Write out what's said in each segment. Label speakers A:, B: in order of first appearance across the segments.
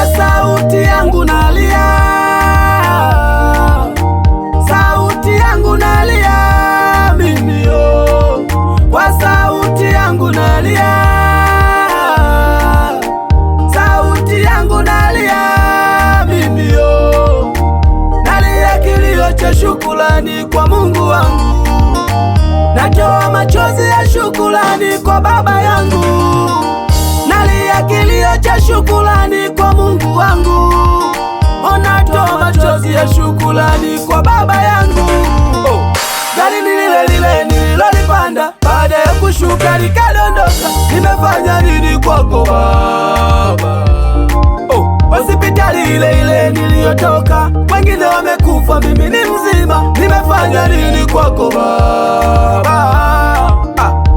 A: kwa sauti yangu nalia, sauti yangu nalia mimi yo, kwa sauti yangu nalia, sauti yangu nalia mimi yo, nalia kilio cha shukrani kwa Mungu wangu, natoa machozi ya shukrani kwa baba yangu, nalia kilio cha shukrani kwa Mungu wangu, natoa machozi ya shukrani kwa baba yangu. Gari ni lile lile nililolipanda, baada ya kushuka likadondoka, nimefanya nini kwako Baba? Hospitali ile ile niliyotoka, wengine wamekufa, mimi ni mzima, nimefanya nini kwako Baba?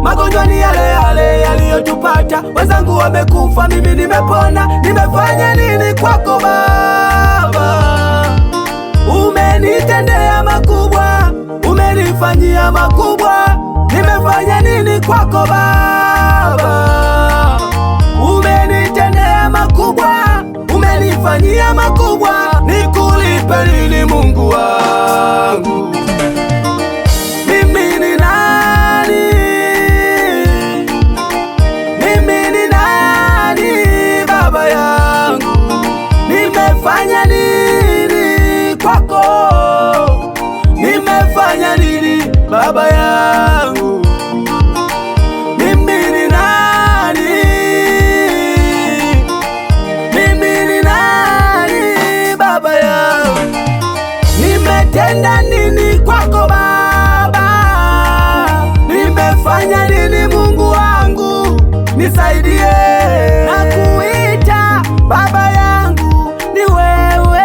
A: Magonjwa ni yale yale yaliyotupata, wenzangu wamekufa, mimi nimepona, nimefanya nini kwako Baba? Umenitendea makubwa, umenifanyia makubwa, nimefanya nini kwako Baba? Umenitendea makubwa, umenifanyia makubwa, nikulipe nini Mungu wangu? Mimi ni nani? Mimi ni nani Baba yangu? Nimefanya nini kwako? Nimefanya nini Baba yangu? Mimi ni nani? Mimi ni nani Baba yangu? Nimetenda nini kwako Baba? Nimefanya nini Mungu wangu? Nisaidie. Nakuita Baba yangu, ni wewe.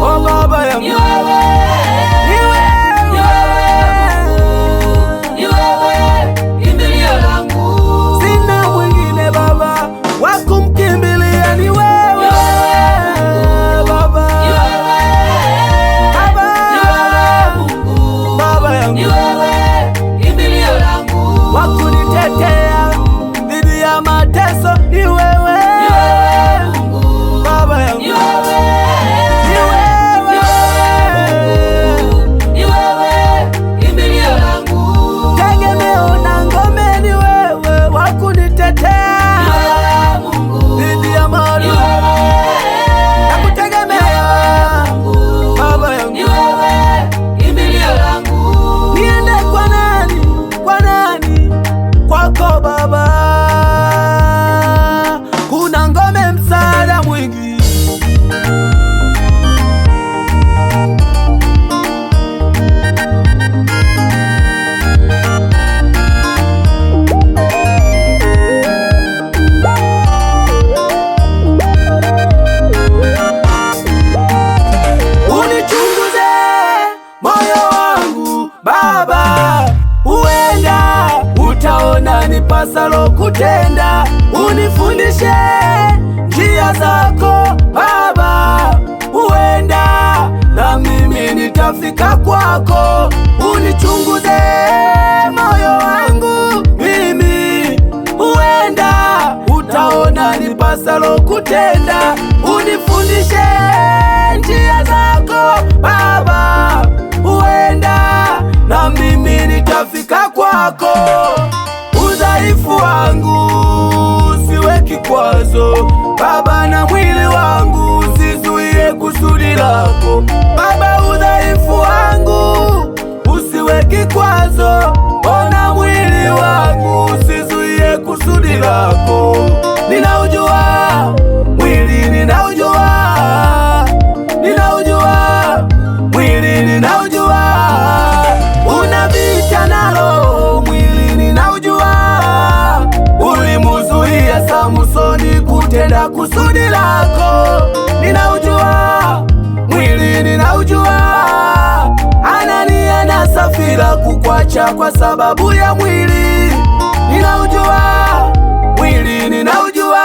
A: Oh Baba yangu, ni wewe. Sina mwingine Baba wa kumkimbilia, ni wewe Baba. Baba yangu, wa kunitetea dhidi ya mateso, ni wewe Baba yangu, ni wewe tegemeo na ngome, ni wewe wa kunitetea dhidi ya maadui, nakutegemea Baba yangu. Niende kwa nani? Kwa nani? Kwako Baba, kuna ngome, msaada mwingi. Unichunguze moyo wangu Baba, huenda utaona nipasalo kutenda. Unifundishe njia zako Baba, huenda na mimi nitafika kwako. Unichunguze moyo wangu mimi, huenda utaona nipasalo kutenda. Unifundishe njia zako Baba, huenda na mimi nitafika kwako. Udhaifu wangu usiwe kikwazo Baba, na mwili wangu usizuie kusudi lako Baba. Udhaifu wangu usiwe kikwazo, ona mwili wangu usizuie kusudi lako. Ninaujua mwili, ninaujua, ninaujua mwili, ninaujua una vita nalo mwili, ninaujua. Ulimuzuia Samsoni kutenda kusudi lako, ninaujua mwili, ninaujua. Anania na Safira kukwacha kwa sababu ya mwili, ninaujua mwili, ninaujua.